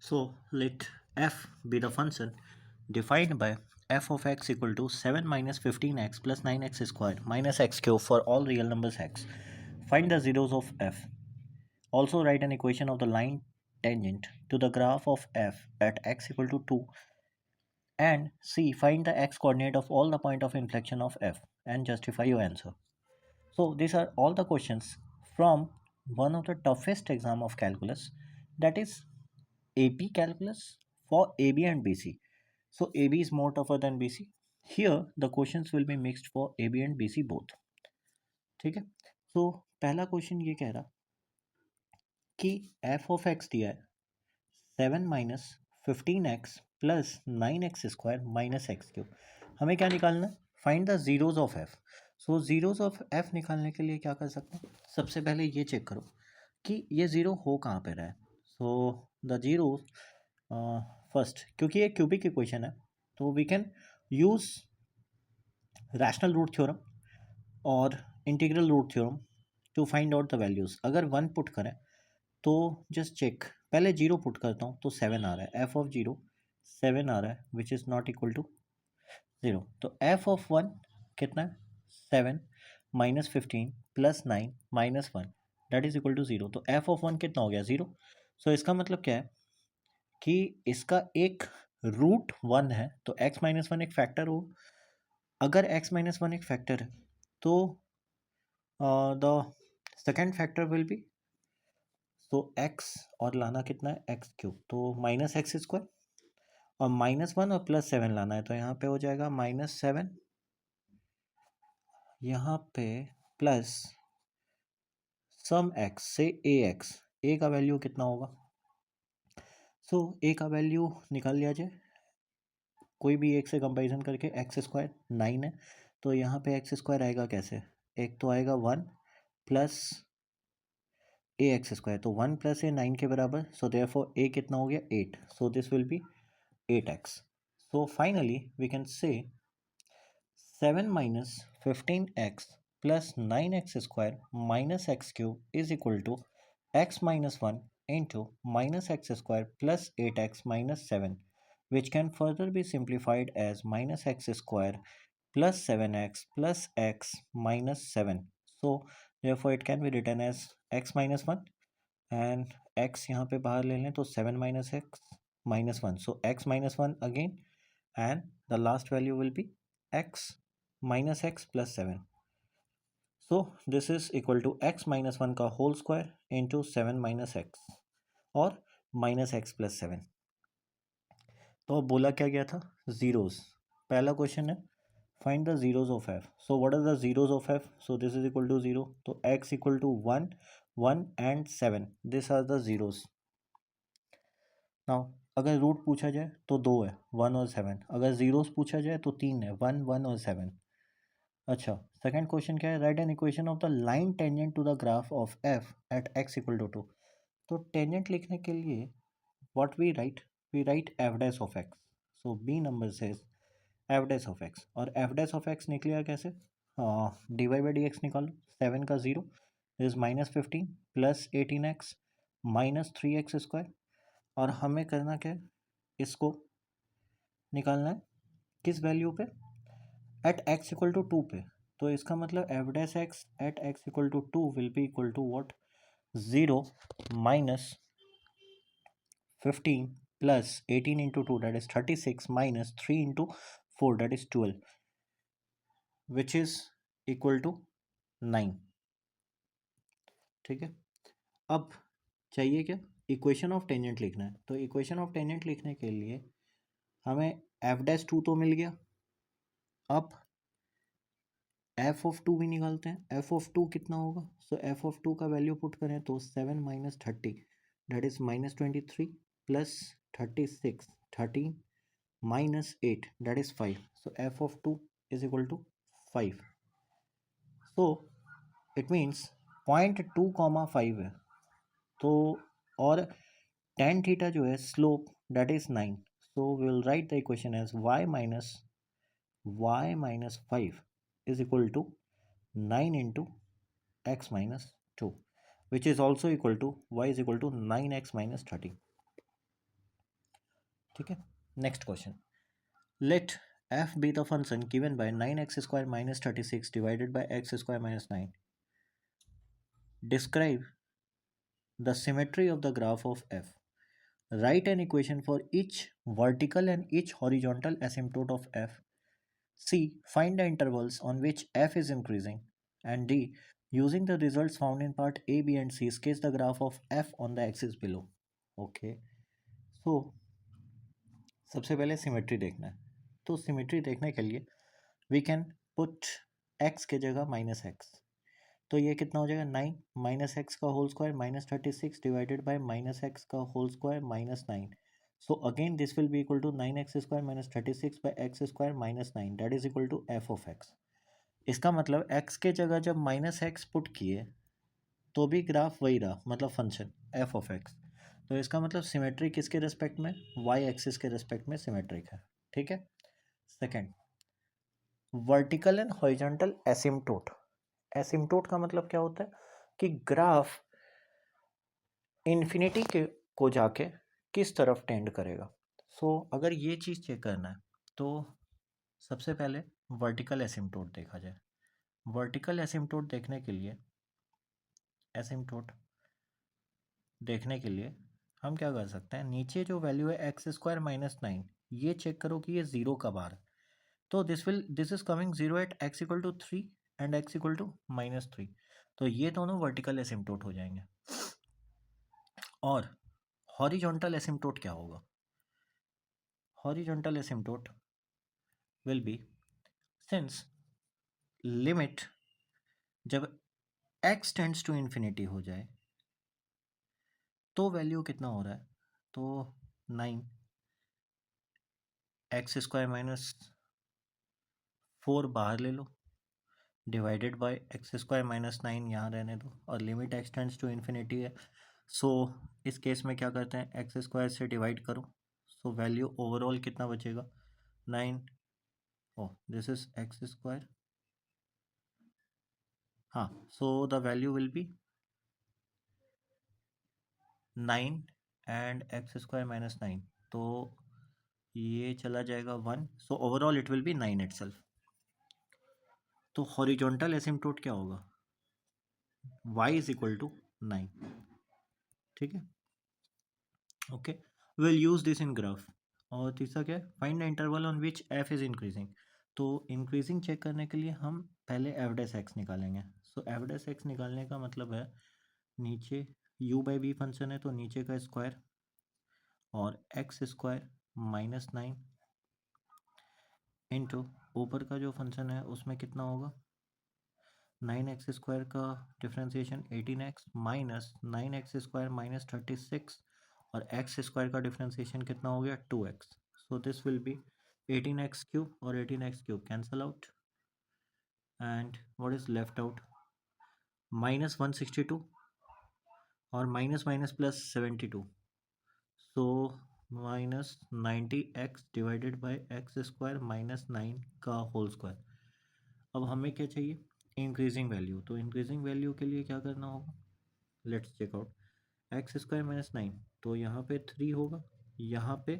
So let f be the function defined by f of x equal to 7 minus 15x plus 9x squared minus x cube for all real numbers x. Find the zeros of f. Also write an equation of the line tangent to the graph of f at x equal to 2 and c. Find the x coordinate of all the point of inflection of f and justify your answer. So these are all the questions from one of the toughest exam of calculus, that is AP calculus for AB and BC. So AB is more tougher than BC. Here the questions will be mixed for AB and BC both. ठीक है. So पहला question ये कह रहा कि f of x दिया है 7 minus 15x plus 9x square minus x cube. हमें क्या निकालना है? Find the zeros of F. So zeros of F निकालने के लिए क्या कर सकते हैं? सबसे पहले ये चेक करो कि ये ज़ीरो हो कहाँ पे रहा है. सो द जीरो फर्स्ट, क्योंकि ये क्यूबिक इक्वेशन है तो we can use rational root theorem और integral root theorem to find out the values. अगर वन पुट करें तो जस्ट चेक, पहले जीरो पुट करता हूँ तो 7 आ रहा है. एफ ऑफ जीरो 7 आ रहा है which is not equal to zero. तो एफ ऑफ वन कितना है? 7 minus 15 plus 9 minus 1 that is equal to zero. तो एफ ऑफ वन कितना हो गया? ज़ीरो. सो इसका मतलब क्या है कि इसका एक रूट वन है तो एक्स माइनस वन एक फैक्टर हो. अगर एक्स माइनस वन एक फैक्टर है तो the second factor will be, तो एक्स और लाना कितना है? X cube. तो माइनस एक्स स्क्वायर और माइनस वन और प्लस 7 लाना है तो यहाँ पे हो जाएगा -7, यहाँ पे प्लस सम एक्स से ए एक्स. ए का वैल्यू कितना होगा? सो ए का वैल्यू निकाल लिया जाए कोई भी एक से कंपैरिजन करके. एक्स स्क्वायर 9 है तो यहाँ पे एक्स स्क्वायर आएगा कैसे? एक तो आएगा 1 प्लस ए एक्स स्क्वायर, तो 1 प्लस ए 9 के बराबर. सो देयरफॉर ए कितना हो गया? 8. सो this will B 8x. So finally we can say 7 minus 15x plus 9x square minus x cube is equal to x minus 1 into minus x square plus 8x minus 7, which can further be simplified as minus x square plus 7x plus x minus 7. So therefore it can be written as x minus 1 and x यहाँ पे बाहर ले लें तो 7 minus x minus 1. So x minus 1 again and the last value will be x minus x plus 7. So this is equal to x minus 1 का whole square into 7 minus x और minus x plus 7. तो अब बोला क्या गया था? zeros. पहला question है find the zeros of f. So what are the zeros of f? So this is equal to 0. तो x equal to 1, 1 and 7. These are the zeros. Now अगर रूट पूछा जाए तो दो है, 1 और 7. अगर जीरोस पूछा जाए तो तीन है, 1, 1 और 7. अच्छा, सेकंड क्वेश्चन क्या है? Write an equation of the line tangent to the graph of f at x equal to 2. तो टेंजेंट लिखने के लिए what we write f dash of x. So b number says f dash of x, और f dash of x निकलेगा कैसे? D y by d x निकालो. 7 का 0 is minus 15 plus 18x minus 3x square. और हमें करना क्या है? इसको निकालना है किस वैल्यू पे? एट एक्स इक्वल टू 2 पे. तो इसका मतलब f dash x at x equal to 2 will be equal to what? 0 minus 15 plus 18 into 2 that is 36 minus 3 into 4 that is 12 which is equal to 9. ठीक है. अब चाहिए क्या? इक्वेशन ऑफ टेंजेंट लिखना है. तो इक्वेशन ऑफ टेंजेंट लिखने के लिए हमें एफ डैश 2 तो मिल गया. अब एफ ऑफ 2 भी निकालते हैं. एफ ऑफ 2 कितना होगा? सो एफ ऑफ 2 का वैल्यू पुट करें तो 7 minus 30 that is minus 23 plus 36 13 minus 8 that is 5. So f of 2 is equal to 5. So it means point 2,5 है. तो और टेन थीटा जो है slope that is 9. So we will write the equation as y minus 5 is equal to 9 into x minus 2, which is also equal to y is equal to 9x minus 30. ठीक है, next question, let f be the function given by 9x square minus 36 divided by x square minus 9. Describe the symmetry of the graph of f. Write an equation for each vertical and each horizontal asymptote of f. C. Find the intervals on which f is increasing. And D. Using the results found in part A, B and C, sketch the graph of f on the axis below. Okay. So, सबसे पहले symmetry देखना है. तो symmetry देखने के लिए we can put x के जगह माइनस एक्स. तो ये कितना हो जाएगा 9 माइनस एक्स का whole square minus 36 divided by minus x का whole square minus 9. So again this will be equal to 9x square minus 36 by x square minus 9, that is equal to f of x. इसका मतलब x के जगह जब minus x put किए तो भी graph वही रहा, मतलब फंक्शन एफ ऑफ एक्स. तो इसका मतलब सिमेट्री किसके रिस्पेक्ट में, वाई एक्सिस के रिस्पेक्ट में सिमेट्रिक है. ठीक है. Second, vertical and horizontal asymptote. Asymptote का मतलब क्या होता है कि ग्राफ इन्फिनिटी के को जाके किस तरफ टेंड करेगा. सो अगर ये चीज़ चेक करना है तो सबसे पहले वर्टिकल एसिम्टोट देखा जाए. वर्टिकल एसिम्टोट देखने के लिए हम क्या कर सकते हैं, नीचे जो वैल्यू है एक्स स्क्वायर माइनस 9, ये चेक करो कि ये ज़ीरो कब आ रहा है. तो this is coming zero at x equal to 3 and x equal to minus 3. तो ये दोनों वर्टिकल एसिम्टोट हो जाएंगे. और हॉरिजॉन्टल एसिम्टोट क्या होगा, horizontal asymptote will be since limit जब x टेंड्स टू इन्फिनिटी हो जाए तो वैल्यू कितना हो रहा है, तो 9 एक्स स्क्वायर माइनस 4 बाहर ले लो divided by x square minus 9 यहाँ रहने दो, और limit x tends to infinity है. सो इस केस में क्या करते हैं, एक्स स्क्वायर से डिवाइड करो. सो वैल्यू ओवरऑल कितना बचेगा 9. ओ दिस इज एक्स स्क्वायर, हाँ. सो the value will B 9 and x square minus 9. तो ये चला जाएगा 1. So overall it will be 9 itself. तो हॉरिजॉन्टल एसिम्टोट क्या होगा, y इज इक्वल टू 9. ठीक है. Okay, will use this in graph. और तीसरा क्या है, find the interval on which f is increasing. तो इंक्रीजिंग चेक करने के लिए हम पहले एफ डैश एक्स निकालेंगे. सो एफ डैश एक्स निकालने का मतलब है नीचे u बाई बी फंक्शन है तो नीचे का स्क्वायर और एक्स स्क्वायर माइनस 9 इंटू ऊपर का जो फंक्शन है उसमें कितना होगा 9x स्क्वायर का differentiation 18x minus 9x square minus 36 और x स्क्वायर का डिफ्रेंसिएशन कितना हो गया 2x. So this will be 18x cube और 18x cube cancel out and what is left out minus 162 और minus minus plus 72. So minus 90x divided by x square minus 9 का whole square. अब हमें क्या चाहिए, इंक्रीजिंग वैल्यू. तो increasing value के लिए क्या करना होगा, let's check out x square minus 9. तो यहाँ पे 3 होगा, यहाँ पे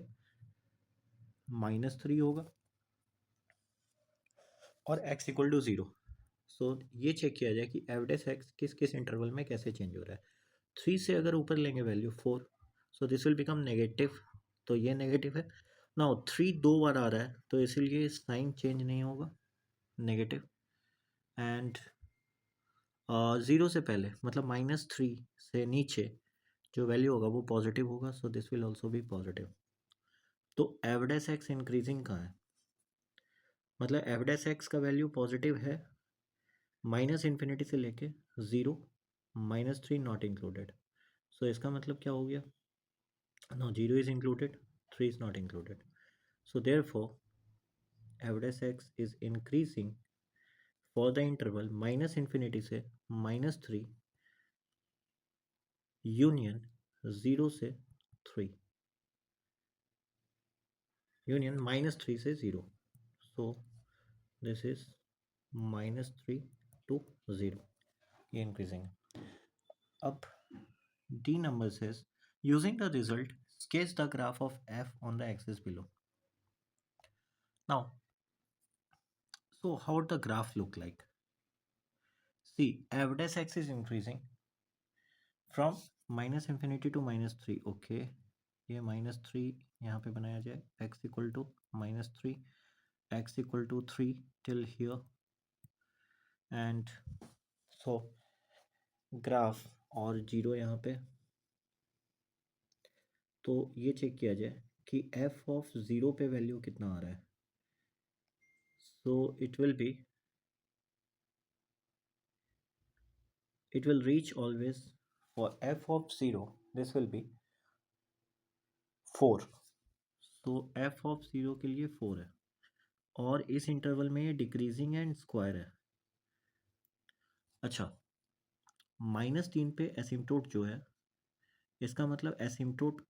माइनस 3 होगा और x इक्वल टू 0. सो ये चेक किया जाए कि एवरेज एक्स किस किस इंटरवल में कैसे चेंज हो रहा है. 3 से अगर ऊपर लेंगे value 4, so this will become negative. तो ये नेगेटिव है. नाउ 3 दो बार आ रहा है तो इसीलिए साइन चेंज नहीं होगा, नेगेटिव. एंड 0 से पहले मतलब माइनस 3 से नीचे जो वैल्यू होगा वो पॉजिटिव होगा. So this will also be positive. तो एवरेज एक्स इंक्रीजिंग का है, मतलब एवरेज एक्स का वैल्यू पॉजिटिव है माइनस इन्फिनिटी से लेके 0 माइनस 3 नॉट इंक्लूडेड. सो इसका मतलब क्या हो गया, no 0 is included 3 is not included. So therefore average x is increasing for the interval minus infinity से माइनस 3 यूनियन 0 से 3 यूनियन माइनस 3 से 0. So this is minus 3 to 0. ये इंक्रीजिंग. अब D number says using the result sketch the graph of f on the axis below. Now, so how would the graph look like? See, f dash x is increasing from minus infinity to minus 3. Okay, ये minus 3 यहाँ पे बनाया जाए, x equal to minus 3, x equal to 3 till here, and so graph और 0 यहाँ पे. तो ये चेक किया जाए कि f ऑफ 0 पे वैल्यू कितना आ रहा है. So it will reach always for f of 0, this will be 4. तो f of 0 के लिए 4 है, और इस इंटरवल में ये डिक्रीजिंग एंड स्क्वायर है. अच्छा, -3 पे एसिम्पटोट जो है, इसका मतलब एसिम्पटोट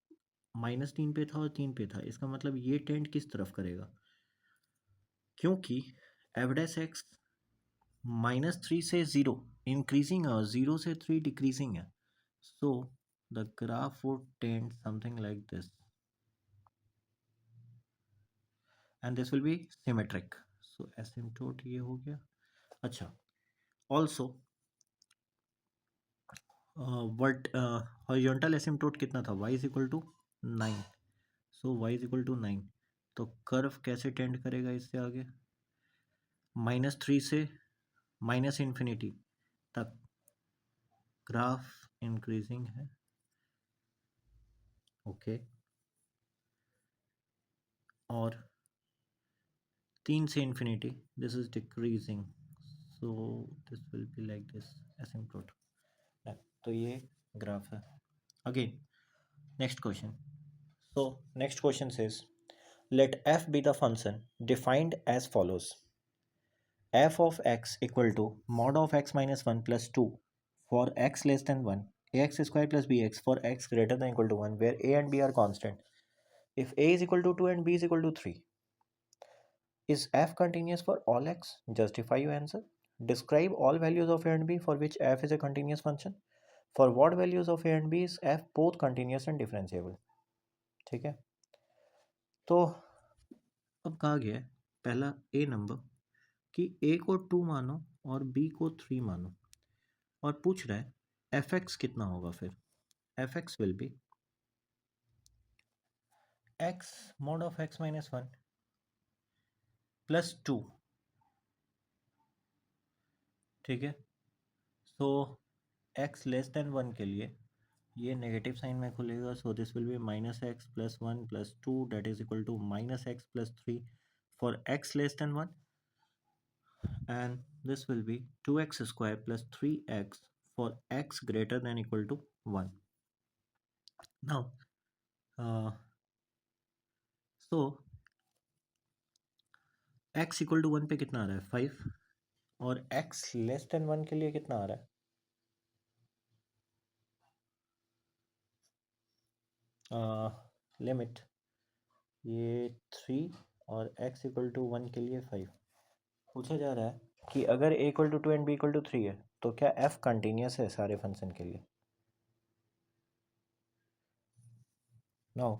-3 पे था और 3 पे था, इसका मतलब ये टेंड किस तरफ करेगा, क्योंकि एफ डैश एक्स -3 से 0 इंक्रीजिंग है और 0 से 3 डिक्रीजिंग है. So the graph would tend something like this, and this will be symmetric. So asymptote ये हो गया. अच्छा, ऑल्सो वट हॉरिजॉन्टल एसिम्पटोट कितना था, y is equal to 9. So y is equal to 9. तो कर्व कैसे टेंड करेगा इससे आगे, -3 से माइनस इन्फिनिटी तक ग्राफ इंक्रीजिंग है. ओके, और 3 से infinity this is decreasing. So this will be like this asymptote. तो ये ग्राफ है. Again next question. So next question says let f be the function defined as follows: f of x equal to mod of x minus 1 plus 2 for x less than 1, ax square plus bx for x greater than equal to 1, where a and b are constant. If a is equal to 2 and b is equal to 3, is f continuous for all x? Justify your answer. Describe all values of a and b for which f is a continuous function. For what values of a and b is f both continuous and differentiable? ठीक है, तो अब कहा गया है पहला ए number कि ए को 2 मानो और बी को 3 मानो, और पूछ रहा है एफ एक्स कितना होगा. फिर F x will B x mod of x minus 1 plus 2. ठीक है, सो एक्स लेस देन 1 के लिए ये नेगेटिव साइन में खुलेगा. So this will be minus x plus 1 plus 2 that is equal to minus x plus 3 for x less than 1, and this will be 2x square plus 3x for x greater than equal to 1. Now so x equal to 1 पे कितना आ रहा है 5, और x less than 1 के लिए कितना आ रहा है, लिमिट ये 3 और x इक्वल टू 1 के लिए 5. पूछा जा रहा है कि अगर a equal to 2 and b equal to 3 है तो क्या f कंटिन्यूस है सारे फंक्शन के लिए. नाउ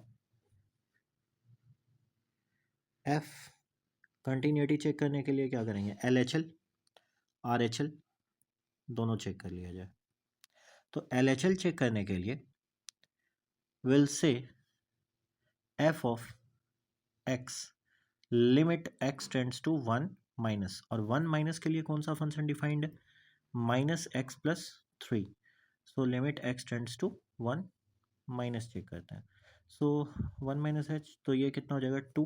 f कंटिन्यूटी चेक करने के लिए क्या करेंगे, LHL RHL दोनों चेक कर लिया जाए. तो LHL चेक करने के लिए will say f of x limit x tends to 1 minus, और 1 माइनस के लिए कौन सा फंक्शन डिफाइंड है, minus x plus 3. So limit x tends to 1 minus check करते हैं. सो 1 माइनस एच, तो ये कितना हो जाएगा 2.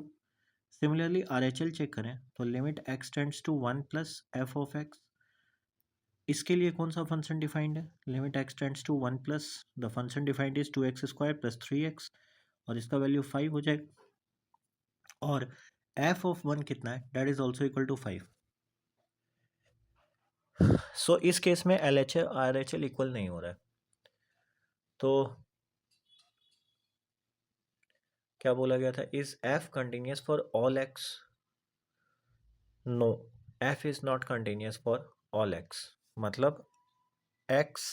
सिमिलरली RHL चेक करें तो limit x tends to 1 plus f of x, इसके लिए कौन सा फंक्शन डिफाइंड है, limit x tends to 1 plus the function defined is 2x square plus 3x, और इसका वैल्यू 5 हो जाएगा. और f ऑफ 1 कितना है, that is also equal to 5. So इस केस में LHL RHL इक्वल नहीं हो रहा है. तो क्या बोला गया था, is f continuous for all x? No, f is not continuous for all x. मतलब x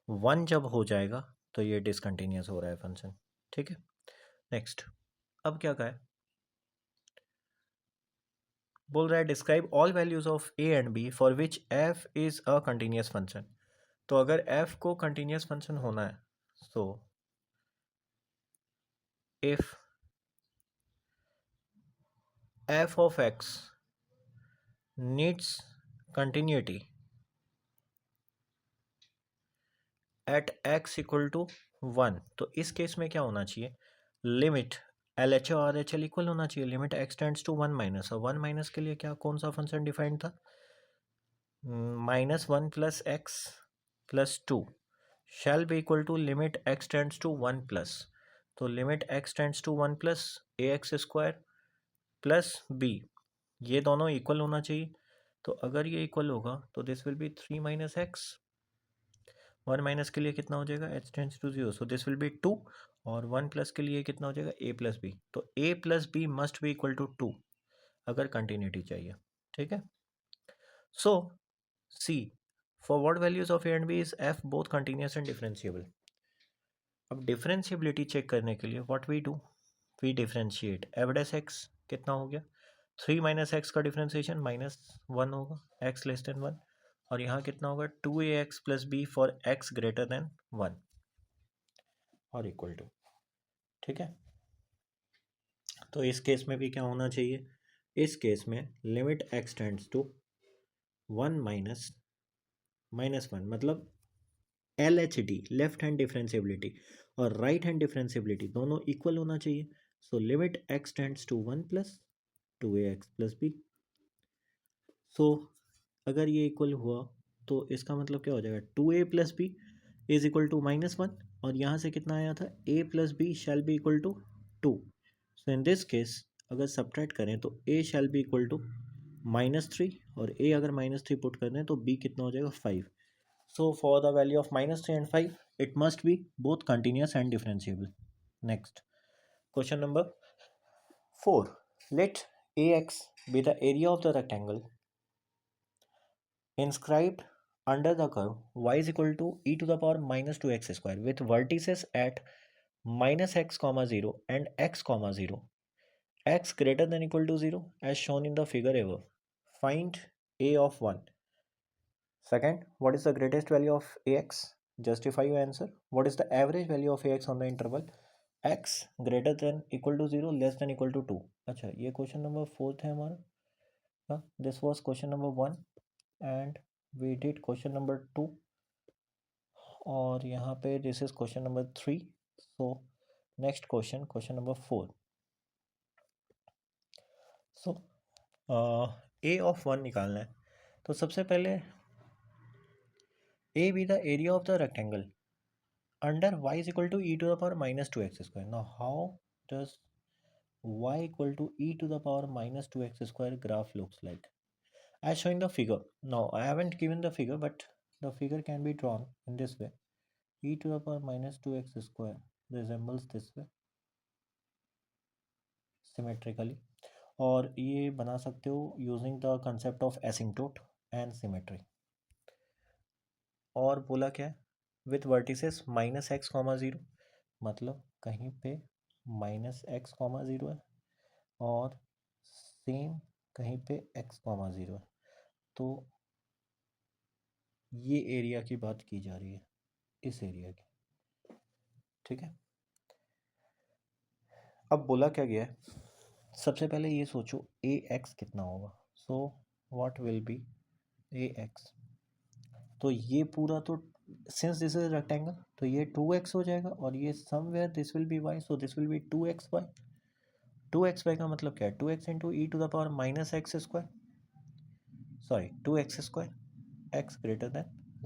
1 जब हो जाएगा तो ये डिसकंटिन्यूस हो रहा है फंक्शन. ठीक है। नेक्स्ट, अब क्या कहा है, बोल रहा है describe all values of a and b for which f is a continuous function. तो अगर एफ को कंटिन्यूस फंक्शन होना है, so if f of x needs continuity at x equal to 1, तो इस केस में क्या होना चाहिए, लिमिट एल एच और एच एल इक्वल होना चाहिए, limit x tends to 1 minus, और 1 माइनस के लिए क्या, कौन सा फंक्शन डिफाइंड था, -1 plus x plus 2 shall be equal to limit x tends to 1 plus, तो limit x tends to 1 plus a x square plus b, ये दोनों इक्वल होना चाहिए। तो अगर ये इक्वल होगा तो this will be 3 minus x, 1 minus के लिए कितना हो जाएगा, H tends to 0, so this will be 2, और 1 प्लस के लिए कितना हो जाएगा, ए प्लस बी, तो a plus b must be equal to 2 अगर कंटिन्यूटी चाहिए। ठीक है, so see for what values of a and b is f both continuous and differentiable. अब डिफरेंशिएबिलिटी चेक करने के लिए what we do, we differentiate f dash x, कितना हो गया 3 माइनस एक्स का डिफरेंशिएशन -1 होगा, एक्स लेस देन 1, और यहाँ कितना होगा 2ax plus b for x greater than 1 और इक्वल टू। ठीक है, तो इस केस में भी क्या होना चाहिए, इस केस में limit x tends to 1 minus -1, मतलब L H D left hand differentiability और राइट हैंड डिफरेंशिएबिलिटी दोनों इक्वल होना चाहिए, so limit x tends to 1 plus 2ax plus b. So अगर ये इक्वल हुआ तो इसका मतलब क्या हो जाएगा, 2a plus b is equal to -1, और यहाँ से कितना आया था, a plus b shall be equal to 2, so in this case अगर सब्ट्रैक्ट करें तो a shall be equal to -3, और a अगर -3 पुट कर दें तो b कितना हो जाएगा 5, so for the value of -3 and 5 it must be both continuous and differentiable. Next, question number 4, let ax be the area of the rectangle inscribed under the curve y is equal to e to the power -2x square with vertices at -x comma 0 and x comma 0, x greater than equal to 0 as shown in the figure above. Find a of 1. Second, what is the greatest value of ax? Justify your answer. What is the average value of ax on the interval x greater than equal to 0 less than equal to 2? अच्छा, ये question number 4 है हमारा, this was question number 1 and we did question number 2, और यहाँ पे this is question number 3, so next question, question number 4। So a of 1 निकालना है, तो सबसे पहले a b the area of the rectangle under y is equal to e to the power -2x square. Now how does y equal to e to the power -2x square graph looks like? As shown in the figure. Now I haven't given the figure, but the figure can be drawn in this way. E to the power -2x square resembles this way symmetrically, और ये बना सकते हो using the concept of asymptote and symmetry. और बोला क्या है, with vertices -x, 0, मतलब कहीं पे -x, 0 है, और सेम कहीं पे x, 0 है, तो ये एरिया की बात की जा रही है, इस एरिया की। ठीक है, अब बोला क्या गया है, सबसे पहले ये सोचो ए एक्स कितना होगा, so what will be A x, तो ये पूरा तो सिंस दिस इज रेक्टेंगल तो ये 2x हो जाएगा, और ये somewhere this will be y, so this will be 2xy। 2xy का मतलब क्या है, 2x into e to the power -x square, sorry 2x square, x greater than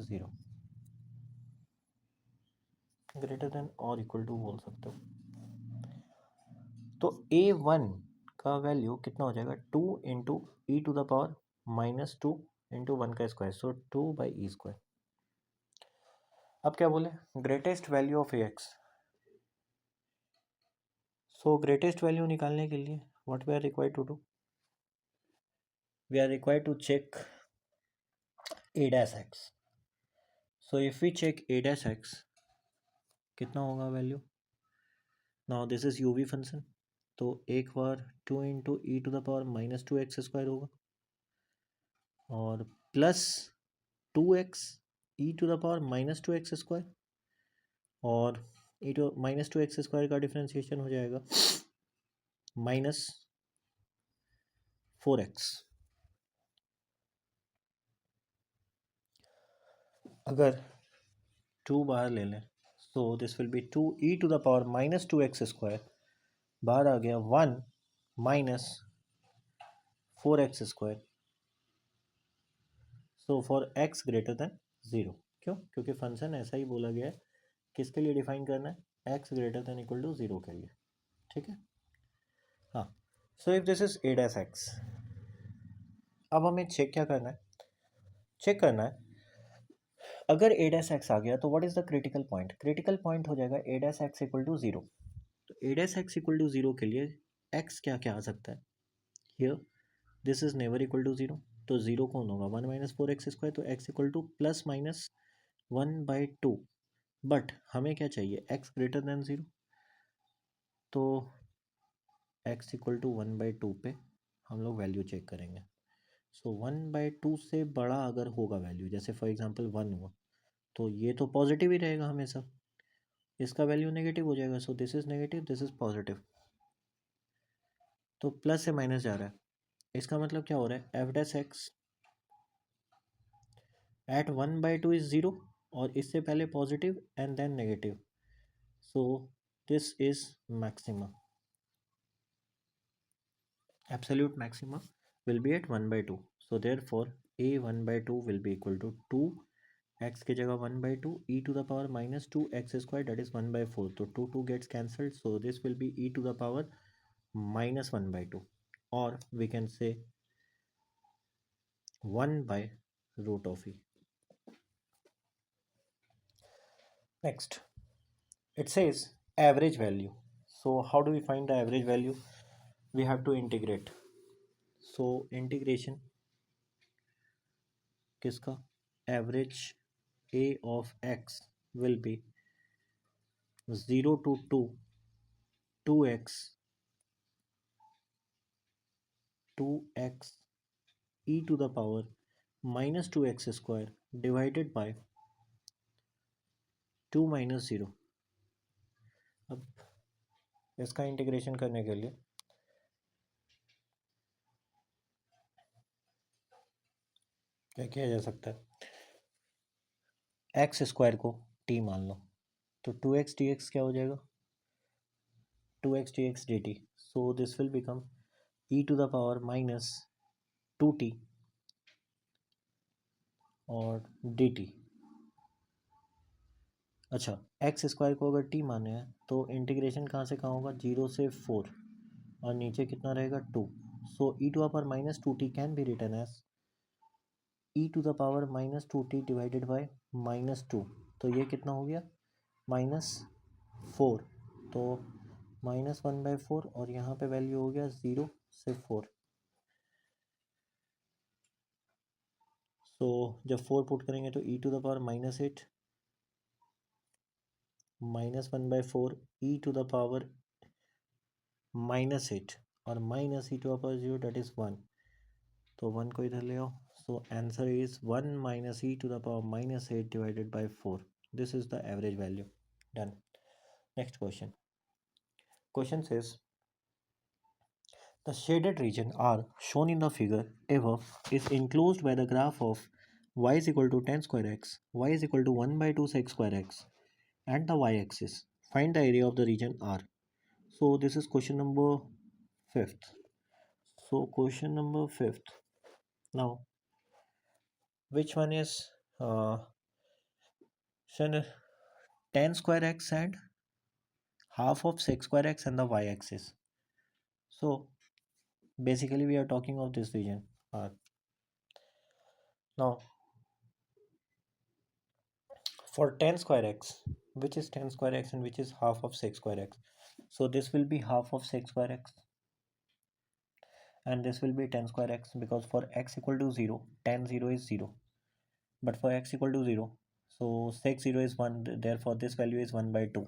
0, greater than और इक्वल टू बोल सकते हो। तो a1 का वैल्यू कितना हो जाएगा, 2 into e to the power -2 into 1 का स्क्वायर, सो 2/e²। अब क्या बोले, ग्रेटेस्ट वैल्यू ऑफ ax, सो ग्रेटेस्ट वैल्यू निकालने के लिए what we are required to do, we are required to check a dash x, so if we check a dash x कितना होगा value, now this is u v function, तो एक बार 2 × e⁻² होगा और plus 2x e⁻², और -2x² का differentiation हो जाएगा -4x। अगर 2 बाहर ले लें तो दिस विल बी 2e⁻², बाहर आ गया 1 -4x²। So for x greater than 0, क्यों? क्योंकि फंक्शन ऐसा ही बोला गया है, किसके लिए डिफाइन करना है, x greater than equal to 0 के लिए, ठीक है। हाँ, so if this is a dash x, अब हमें चेक क्या करना है, चेक करना है अगर a डैश x आ गया तो what is the critical point, critical point हो जाएगा a dash x equal to 0। तो a dash x equal to 0 के लिए x क्या क्या आ सकता है, here this is never equal to 0, तो 0 कौन होगा, 1 -4x², तो x इक्वल टू +-1/2। बट हमें क्या चाहिए, x ग्रेटर देन 0, तो x इक्वल टू 1/2 पे हम लोग वैल्यू चेक करेंगे। सो 1/2 से बड़ा अगर होगा वैल्यू, जैसे फॉर एग्जांपल 1 हुआ, तो ये तो पॉजिटिव ही रहेगा हमेशा, इसका वैल्यू नेगेटिव हो जाएगा। So this is negative, this is positive, तो प्लस से माइनस जा रहा है, इसका मतलब क्या हो रहा है, f dash x at 1/2 is 0, और इससे पहले positive and then negative, so this is maxima, absolute maxima will be at 1/2, so therefore a 1/2 will be equal to 2, x की जगह 1/2 e⁻², that is 1/4, तो 2 gets cancelled, so this will be e⁻−1/2, or we can say 1/√e. Next, it says average value. So how do we find the average value? We have to integrate. So integration किसका, average a of x will be 0 to 2, 2x 2x e⁻² divided by 2 - 0। अब इसका integration करने के लिए क्या किया जा सकता है, x² को t मान लो, तो 2x dx क्या हो जाएगा, 2x dx dt, so this will become e⁻−2t और dt। अच्छा, x² को अगर t माने हैं तो इंटीग्रेशन कहाँ से कहाँ होगा, 0 से 4, और नीचे कितना रहेगा 2, so e⁻−2t can be written as e⁻−2t divided by -2, तो ये कितना हो गया, -4, तो -1/4, और यहाँ पे वैल्यू हो गया 0 से 4, सो जब 4 पुट करेंगे तो e⁻−8 -1/4 e⁻−8 और -e⁻0 डेट इज 1, तो 1 को इधर ले आओ, so answer is 1 - e⁻−8 divided by 4, this is the average value, done. Next question, question says the shaded region R shown in the figure above is enclosed by the graph of y is equal to 10 square x, y is equal to 1/2 sec square x, and the y-axis. Find the area of the region R. So this is question number 5th. So question number 5th. Now, which one is uh, 10 square x and half of sec square x and the y-axis? So basically we are talking of this region R. Now for 10 square x, which is 10 square x and which is half of sec square x, so this will be half of sec square x and this will be 10 square x, because for x equal to 0, tan 0 is 0, but for x equal to 0, so sec 0 is 1, therefore this value is 1/2.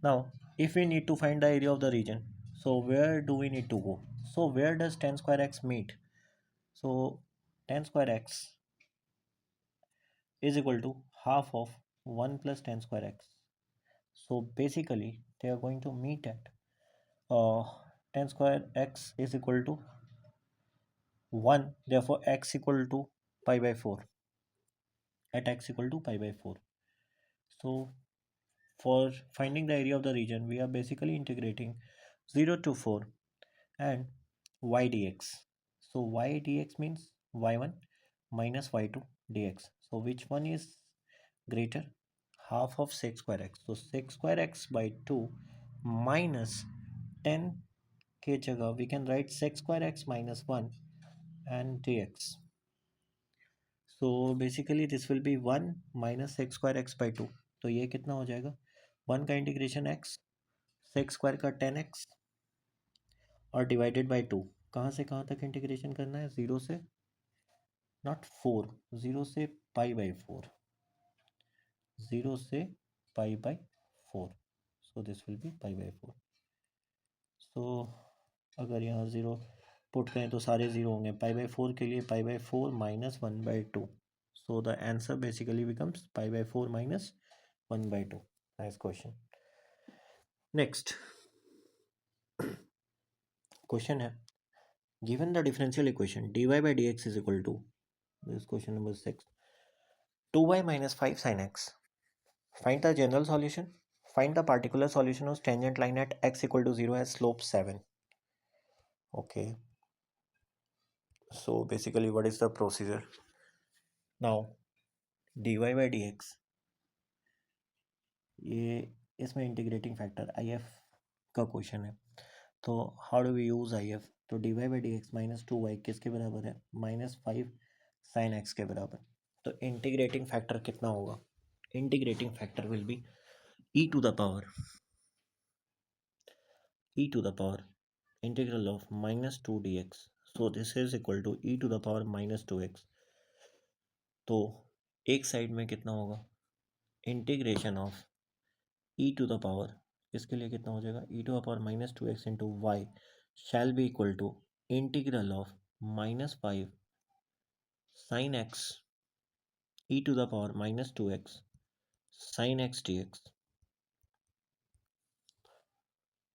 Now if we need to find the area of the region, so where do we need to go? So where does tan square x meet? So tan square x is equal to half of 1 plus tan square x. So basically they are going to meet at uh, tan square x is equal to 1, therefore x equal to pi by 4, at x equal to pi by 4. So for finding the area of the region, we are basically integrating 0 to 4 and y dx. So y dx means y1 minus y2 dx. So which one is greater? Half of sec square x. So sec square x by 2 minus 10 के जगह we can write sec square x minus 1 and dx. So basically this will be 1 minus sec square x by 2. तो ये कितना हो जाएगा? 1 का integration x, sec square का 10x और डिवाइडेड बाई 2. कहाँ से कहाँ तक इंटीग्रेशन करना है? 0 से, नॉट 4, 0 से पाई बाई 4, 0 से pi by 4. So this will B pi by 4. सो अगर यहाँ 0 पुट करें तो सारे 0 होंगे. पाई बाई 4 के लिए pi by 4 minus 1 by 2. So the answer basically becomes pi by 4 minus 1 by 2. Nice question. Next question है, given the differential equation dy by dx is equal to, this is question number 6, 2y minus 5 sin x. Find the general solution. Find the particular solution of tangent line at x equal to 0 has slope 7. Okay. So basically what is the procedure? Now dy by dx, ये इसमें integrating factor IF का question है. तो how do we use IF? तो dy by dx minus 2y किसके बराबर है? Minus 5 sign x के बराबर. तो इंटीग्रेटिंग फैक्टर कितना होगा? Integrating factor will be e to the power integral of minus 2 dx. So this is equal to e to the power minus 2x. तो एक साइड में कितना होगा? Integration of e to the power, इसके लिए कितना हो जाएगा? e to the power minus 2x into y shall be equal to integral of minus 5 sin x e to the power minus 2x sin x dx.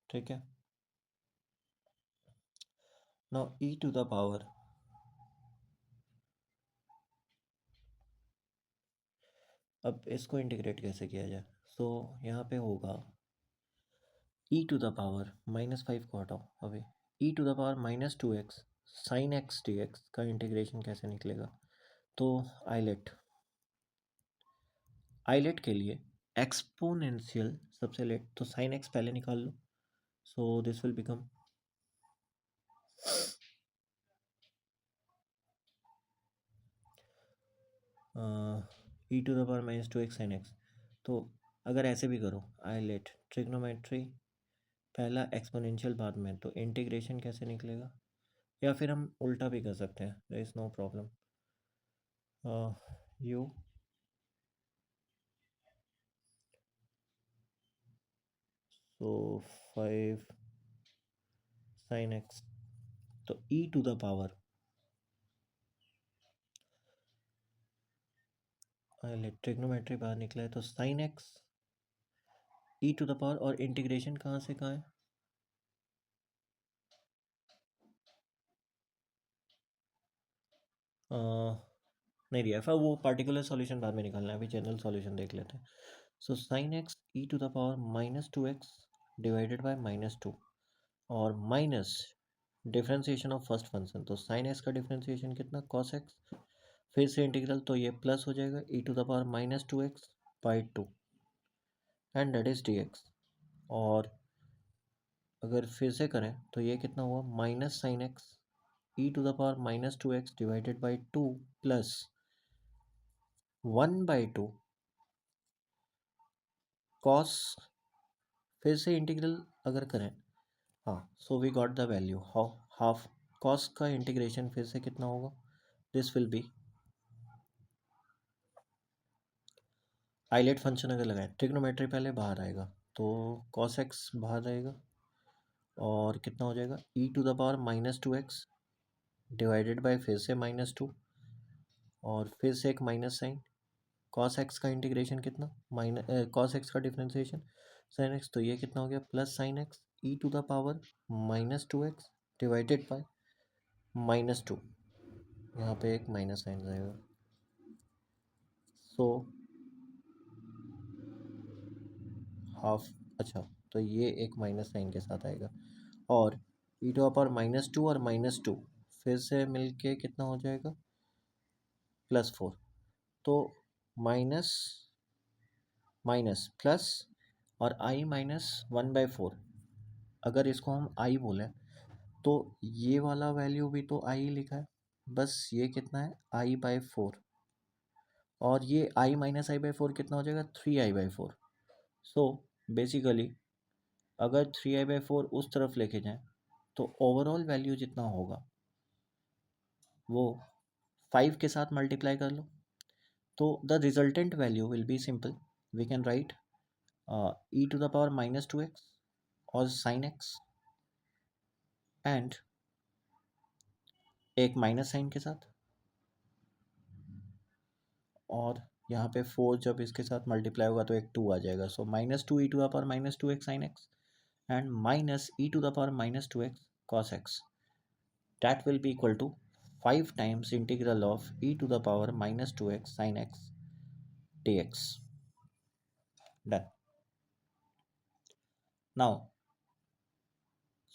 ठीक है. now e to the power, अब इसको integrate कैसे किया जाए? सो यहाँ पे होगा e to the power minus 5 को हटाओ अभी, e to the power minus 2x sine x dx का इंटीग्रेशन कैसे निकलेगा? तो आइलेट के लिए एक्सपोनेंशियल सबसे लेट, तो साइन एक्स पहले निकाल लो. So this will become e to the power minus 2x sine x. तो अगर ऐसे भी करो, आइलेट ट्रिग्नोमेट्री पहला एक्सपोनेंशियल बाद में, तो इंटीग्रेशन कैसे निकलेगा? या फिर हम उल्टा भी कर सकते हैं, there is no problem. You so 5 sine x, तो e to the power trigonometry बाहर निकला है, तो sine x e to the power, और इंटीग्रेशन कहाँ से कहाँ है? नहीं दिया है, वो पार्टिकुलर सॉल्यूशन बाद में निकालना है, अभी जनरल सॉल्यूशन देख लेते हैं. So sine x e to the power minus 2x divided by minus 2 और minus differentiation of first function, तो साइन एक्स का डिफ्रेंसिएशन कितना? Cos x. फिर से इंटीग्रल, तो ये प्लस हो जाएगा e to the power minus 2x by 2 and that is dx. और अगर फिर से करें तो ये कितना हुआ? Minus sine x e to the power minus 2x divided by 2 plus 1 by 2 cos, फिर से इंटीग्रल अगर करें, हाँ, so we got the value half cos का इंटीग्रेशन फिर से कितना होगा? This will be, ILATE function अगर लगाएं, ट्रिग्नोमेट्री पहले बाहर आएगा, तो cos x बाहर रहेगा और कितना हो जाएगा e⁻−2x डिवाइडेड बाय फिर से -2 और फिर से एक माइनस साइन। cos x का इंटीग्रेशन कितना cos x का डिफ्रेंसिएशन sin x, तो ये कितना हो गया plus sin x e⁻−2x divided by -2, यहाँ पे एक माइनस साइन रहेगा। सो हाफ, अच्छा तो ये एक माइनस साइन के साथ आएगा और e⁻−2 और -2 फिर से मिलके कितना हो जाएगा +4। तो माइनस माइनस प्लस और i-1/4, अगर इसको हम i बोलें तो ये वाला वैल्यू भी तो i लिखा है, बस ये कितना है i/4 और ये i-i/4 कितना हो जाएगा 3i/4। सो बेसिकली अगर 3i/4 उस तरफ लेके जाएं तो ओवरऑल वैल्यू जितना होगा वो 5 के साथ मल्टीप्लाई कर लो, तो the resultant value will be simple, we can write e⁻−2x और sin x एंड एक माइनस साइन के साथ, और यहाँ पे 4 जब इसके साथ मल्टीप्लाई होगा तो एक 2 आ जाएगा। सो -2 e⁻−2x sin x and minus e⁻−2x cos x, that will be equal to 5 times integral of e⁻−2x sin x dx. Done. Now,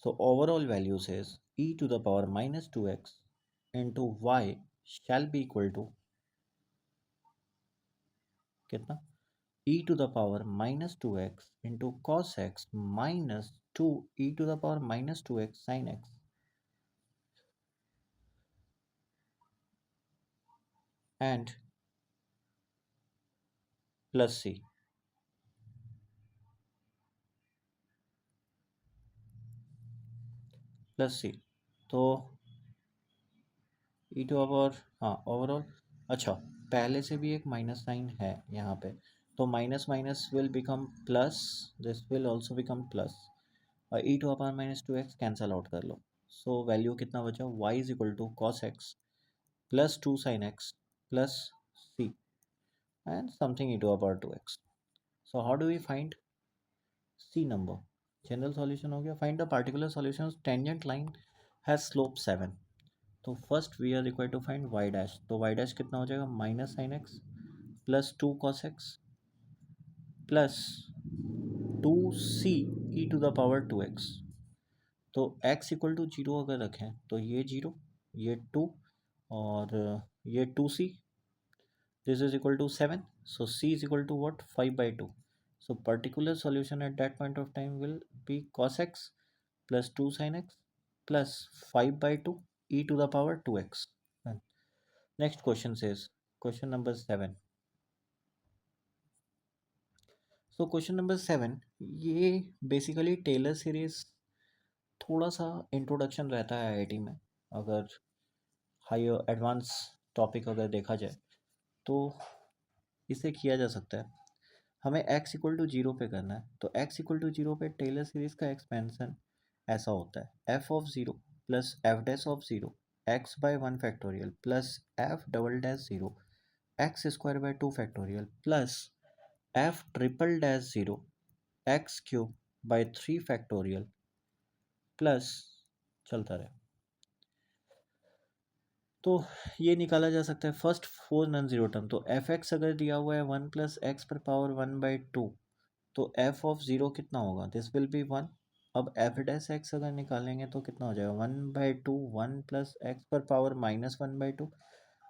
so overall value says e⁻−2x into y shall be equal to कितना e⁻−2x into cos x minus 2 e⁻−2x sin x and plus c। तो हाँ overall, अच्छा पहले से भी एक minus sign है यहाँ पे, तो minus minus will become plus, this will also become plus और e⁻−2x कैंसल आउट कर लो। सो वैल्यू कितना बचा y is equal to cos x plus 2 sin x plus c and something e⁻2x। So how do we find c number? General solution हो गया। Find the particular solution tangent line has slope 7। तो first we are required to find y dash, तो y dash कितना हो जाएगा minus sine x plus 2 cos x plus 2c e⁻2x। तो x equal to 0 अगर रखें तो ये 0, ये 2 और ये 2c, this is equal to 7, so c is equal to what 5/2। so particular solution at that point of time will be cos x plus 2 sin x plus 5/2 e⁻2x। next question says question number 7। so question number 7 ये basically Taylor series थोड़ा सा introduction रहता है IIT में, अगर higher advance topic अगर देखा जाए तो इसे किया जा सकता है। हमें x इक्वल टू 0 पे करना है, तो x इक्वल टू 0 पे टेलर सीरीज का एक्सपेंशन ऐसा होता है f of 0 plus f dash of 0 x/1 factorial plus f double dash 0 x² 2 factorial plus f triple dash 0 x³ 3 factorial plus चलता रहे। तो ये निकाला जा सकता है फर्स्ट 4 नॉन जीरो टर्म, तो एफ एक्स अगर दिया हुआ है 1 प्लस एक्स पर पावर 1/2, तो एफ ऑफ 0 कितना होगा दिस विल बी 1। अब एफ डैश एक्स अगर निकालेंगे तो कितना हो जाएगा 1/2 1 प्लस एक्स पर पावर -1/2,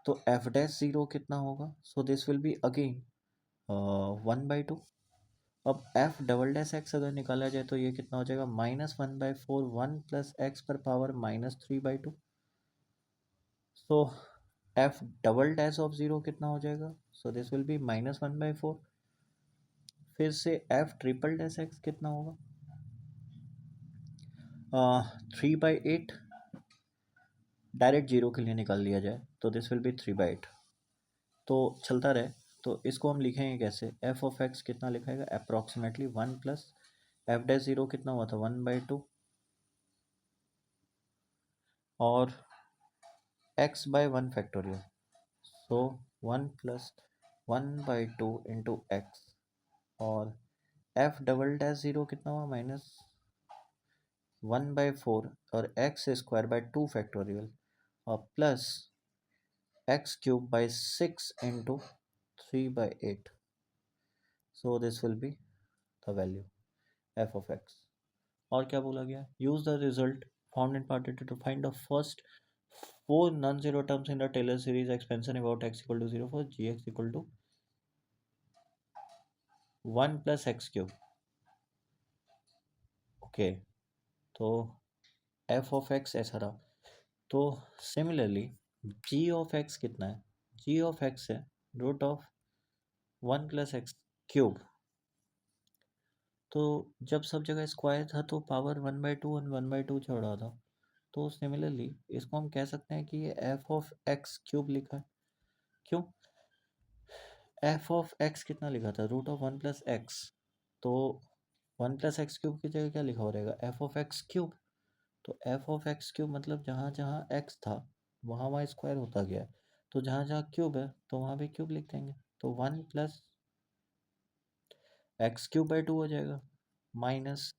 तो एफ डैश 0 कितना होगा, so this will be again 1/2। अब एफ डबल डैश एक्स अगर निकाला जाए तो ये कितना हो जाएगा -1/4 1 प्लस एक्स पर power -3/2। So F double dash of 0 कितना हो जाएगा, सो दिस विल बी -1/4। फिर से एफ ट्रिपल डैश एक्स कितना होगा 3/8, डायरेक्ट 0 के लिए निकाल लिया जाए तो दिस विल बी 3/8। तो चलता रहे, तो इसको हम लिखेंगे कैसे, एफ ऑफ एक्स कितना लिखाएगा approximately 1 plus f dash zero कितना हुआ था 1/2 और x by 1 factorial, so 1 plus 1/2 into x और एफ डबल डैश ज़ीरो कितना हुआ -1/4 और एक्स स्क्वायर बाय 2 फैक्टोरियल और plus x cube by 6 into 3/8, so this will be the value f of x. और क्या बोला गया, use the result found in part to find the first 4 non zero terms in the Taylor series expansion about x equal to 0 for gx equal to 1 plus x cube. Okay, तो f of x ऐसा रहा। तो similarly g of x कितना है, g of x है root of 1 plus x cube. तो जब सब जगह स्क्वायर था तो पावर 1/2 और 1/2 छोड़ा था, तो सिमिलरली इसको हम कह सकते हैं कि ये एफ ऑफ एक्स क्यूब लिखा है। क्यों, एफ ऑफ एक्स कितना लिखा था रूट ऑफ 1 प्लस एक्स, तो 1 प्लस एक्स क्यूब की जगह क्या लिखा हो रहेगा एफ ऑफ एक्स क्यूब। तो एफ ऑफ एक्स क्यूब मतलब जहाँ जहाँ एक्स था वहाँ वहाँ स्क्वायर होता गया है, तो जहाँ जहाँ क्यूब है तो वहाँ भी क्यूब लिख देंगे, तो 1 प्लस एक्स क्यूब बाई 2 हो जाएगा माइनस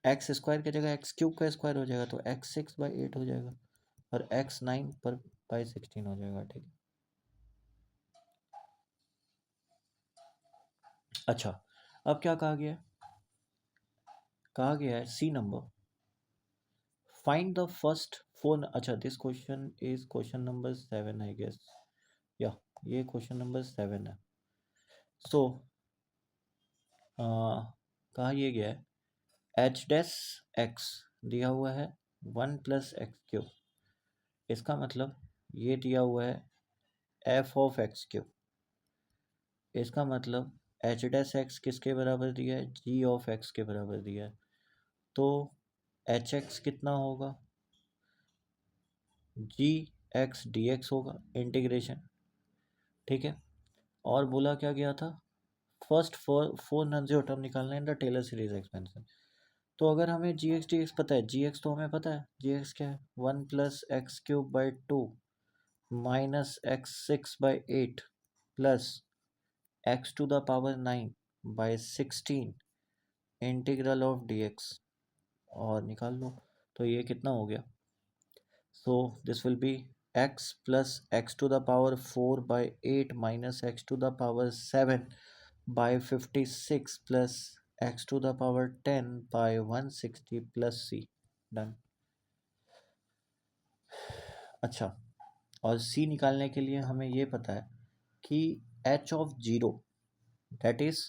एक्स स्क्वायर की जगह एक्स क्यूब का स्क्वायर हो जाएगा तो एक्स 6/8 हो जाएगा और एक्स 9 पर बाई 16 हो जाएगा। ठीक है, अच्छा अब क्या कहा गया है, कहा गया है c number find the first 4, अच्छा this question is question number 7 I guess, या ये क्वेश्चन नंबर 7 है। सो कहा ये गया है एच डैश एक्स दिया हुआ है 1 प्लस एक्स क्यूब, इसका मतलब ये दिया हुआ है एफ ऑफ एक्स क्यूब, इसका मतलब एच डैश एक्स किसके बराबर दिया है, जी ऑफ एक्स के बराबर दिया है, तो एच एक्स कितना होगा जी एक्स डी एक्स होगा इंटीग्रेशन। ठीक है, और बोला क्या गया था first four non zero term निकालना है in the Taylor series expansion. तो अगर हमें जी एक्स डी एक्स पता है, जी एक्स तो हमें पता है, जी एक्स क्या है 1 plus x cube by 2 minus x 6/8 plus x to the power 9 by 16 integral of d x, और निकाल लो तो ये कितना हो गया, so this will be x plus x to the power 4/8 minus x to the power 7 by 56 plus x to the power 10 by 160 plus c, done. अच्छा, और c निकालने के लिए हमें ये पता है कि h of zero that is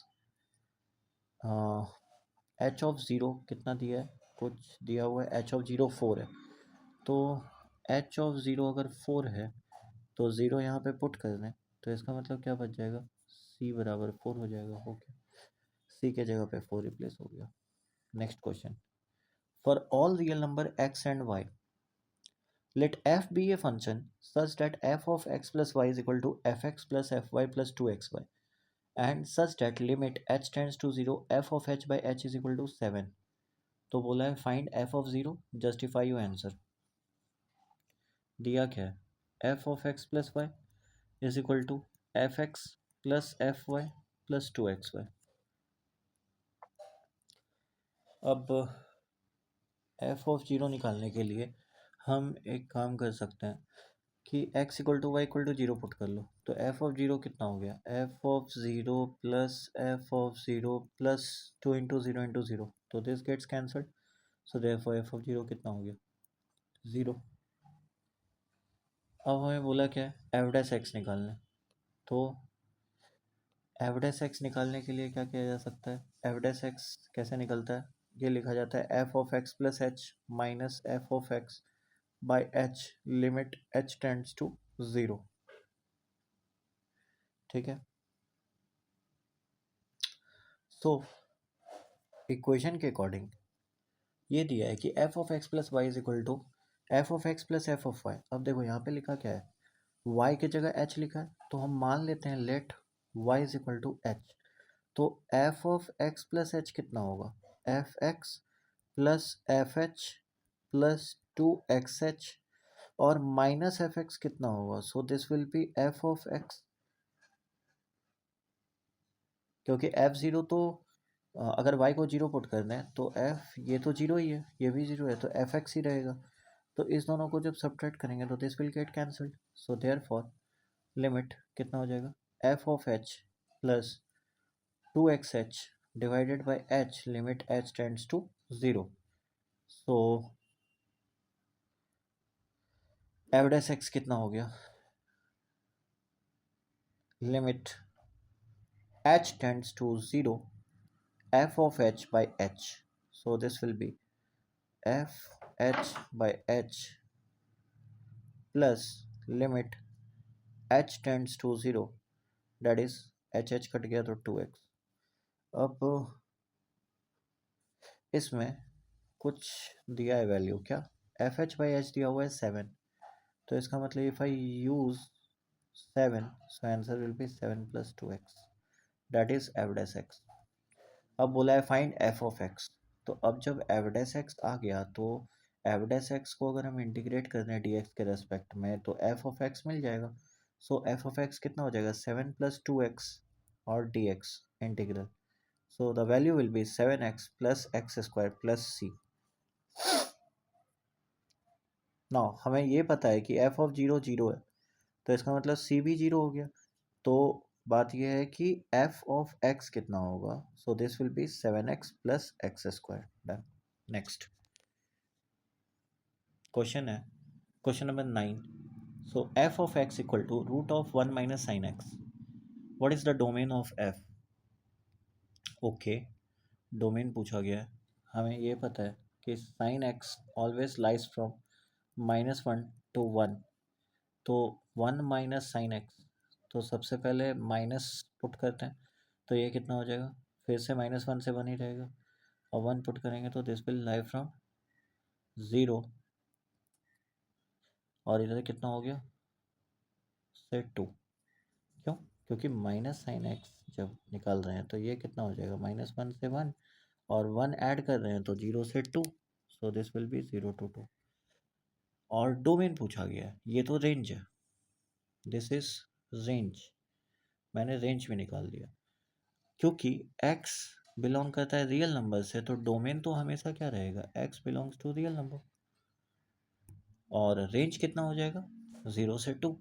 h of zero कितना दिया है, कुछ दिया हुआ है, h ऑफ ज़ीरो 4 है, तो h ऑफ ज़ीरो अगर 4 है तो ज़ीरो यहाँ पे पुट कर दें तो इसका मतलब क्या बच जाएगा c बराबर 4 हो जाएगा। ओके, c के जगह पे 4 रिप्लेस हो गया। Next question, for all real number x and y let f be a function such that f of x plus y is equal to fx plus fy plus 2xy and such that limit h tends to 0 f of h by h is equal to 7। तो बोला है find f of 0, justify your answer. दिया क्या है f of x plus y is equal to fx plus fy plus 2xy। अब f of zero निकालने के लिए हम एक काम कर सकते हैं कि x equal to y equal to zero put कर लो, तो f ऑफ ज़ीरो कितना हो गया f of zero plus f of zero plus 2 into zero into zero, तो this gets cancelled, so therefore f of zero कितना हो गया 0। अब हमें बोला क्या है एफ डैश एक्स निकालना है, तो एफ डैश एक्स निकालने के लिए क्या किया जा सकता है, एफ डैश एक्स कैसे निकलता है, ये लिखा जाता है f of x plus h minus f of x by h limit h tends to 0। ठीक है, सो इक्वेशन के अकॉर्डिंग ये दिया है कि f of x plus y is equal to f of x plus f of y. अब देखो यहाँ पे लिखा क्या है, वाई की जगह एच लिखा है, तो हम मान लेते हैं let y is equal to h, तो f of x plus h कितना होगा f x plus f h plus 2xh और माइनस एफ एक्स कितना होगा? So this will be f of x, क्योंकि एफ ज़ीरो तो अगर y को जीरो पुट करना है तो f ये तो जीरो ही है, ये भी जीरो है, तो एफ एक्स ही रहेगा। तो इस दोनों को जब सब्ट्रैक्ट करेंगे तो this will get cancelled. So therefore limit कितना हो जाएगा? F of h plus 2xh divided by h limit h tends to 0। So f dash x कितना हो गया? Limit h tends to 0 f of h by h. So this will be f h by h plus limit h tends to 0, that is h cut गया तो 2x। अब इसमें कुछ दिया है वैल्यू, क्या? एफ एच बाई एच दिया हुआ है 7, तो इसका मतलब if I use 7, so answer will be 7 plus 2x, that is F dash x. अब बोला है फाइंड एफ ऑफ एक्स, तो अब जब एफ डैश एक्स आ गया तो एफ डैश एक्स को अगर हम इंटीग्रेट कर दें डी एक्स के रेस्पेक्ट में तो एफ ऑफ एक्स मिल जाएगा। सो एफ ऑफ एक्स कितना हो जाएगा? 7 प्लस 2x और d x integral. So the value will be 7x plus x square plus c. Now हमें ये पता है कि एफ ऑफ जीरो जीरो है, तो इसका मतलब सी भी जीरो हो गया। तो बात यह है कि एफ ऑफ एक्स कितना होगा? So this will be 7x plus x square. Done. Next question है question number 9। So f of x equal to root of 1 minus sine x, what is the domain of f? Okay, domain पूछा गया है। हमें ये पता है कि sine x always lies from -1 to 1, तो 1 माइनस साइन एक्स, तो सबसे पहले माइनस पुट करते हैं, तो ये कितना हो जाएगा? फिर से -1 से 1 ही रहेगा, और 1 पुट करेंगे तो दिस विल लाई फ्रॉम 0, और इधर कितना हो गया? से 2। क्यों? क्योंकि माइनस साइन एक्स जब निकाल रहे हैं तो ये कितना हो जाएगा? -1 से 1, और 1 ऐड कर रहे हैं तो 0 से 2, सो दिस विल बी 0 to 2। और डोमेन पूछा गया है, ये तो रेंज है, दिस इज रेंज, मैंने रेंज में निकाल दिया। क्योंकि x बिलोंग करता है रियल नंबर से, तो डोमेन तो हमेशा क्या रहेगा? x belongs to real number, और रेंज कितना हो जाएगा? 0 से 2।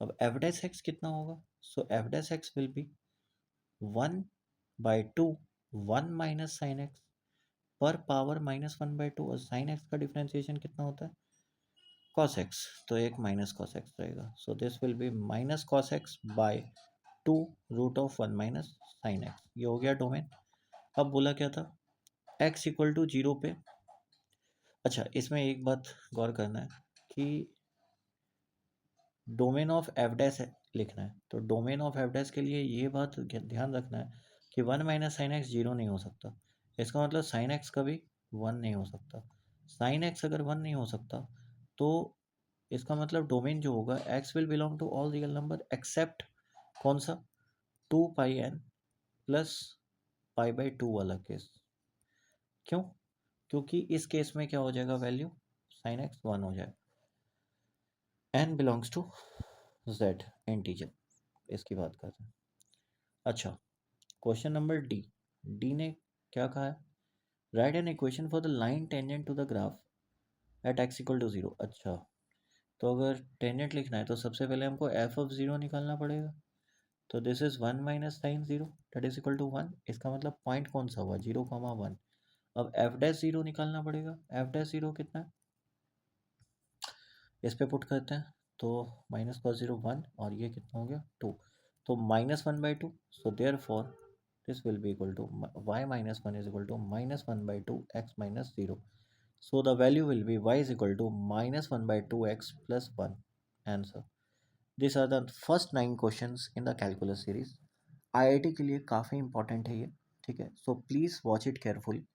अब एफ डैश एक्स कितना होगा? So f dash x will be 1/2 1 minus sine x पर पावर -1/2, और साइन एक्स का डिफ्रेंसिएशन कितना होता है? कॉस एक्स, तो एक माइनस कॉस एक्स रहेगा। So this will be minus cos x by 2 root of 1 minus sine x. ये हो गया डोमेन। अब बोला क्या था? x इक्वल टू 0 पे, अच्छा इसमें एक बात गौर करना है कि डोमेन ऑफ एफ डैश लिखना है, तो डोमेन ऑफ एफ डैश के लिए ये बात ध्यान रखना है कि 1 माइनस साइन एक्स 0 नहीं हो सकता। इसका मतलब साइन एक्स कभी 1 नहीं हो सकता। साइन एक्स अगर 1 नहीं हो सकता तो इसका मतलब डोमेन जो होगा x will belong to all real number except कौन सा? 2πn प्लस π/2 वाला केस। क्यों? क्योंकि इस केस में क्या हो जाएगा? वैल्यू साइन एक्स 1 हो जाएगा। n belongs to z integer, इसकी बात कर रहे हैं। अच्छा, क्वेश्चन नंबर डी। डी ने क्या कहा है? Write an equation for the line tangent to the graph at x equal to 0। अच्छा, तो अगर टेंजेंट लिखना है तो सबसे पहले हमको एफ ऑफ 0 निकालना पड़ेगा, तो this is 1 minus sine 0 that is equal to 1। इसका मतलब पॉइंट कौन सा हुआ? 0,1। अब एफ डैश 0 निकालना पड़ेगा, एफ डैश 0 कितना है? इस पे पुट करते हैं, तो माइनस कॉस 0 1, और ये कितना हो गया? 2, तो -1/2। So therefore this will be equal to y minus 1 is equal to -1/2 x minus 0। So the value will be y is equal to -1/2 x plus 1। Answer. This are the first 9 questions in the calculus series. IIT के लिए काफ़ी important है ये, ठीक है? So please watch it carefully.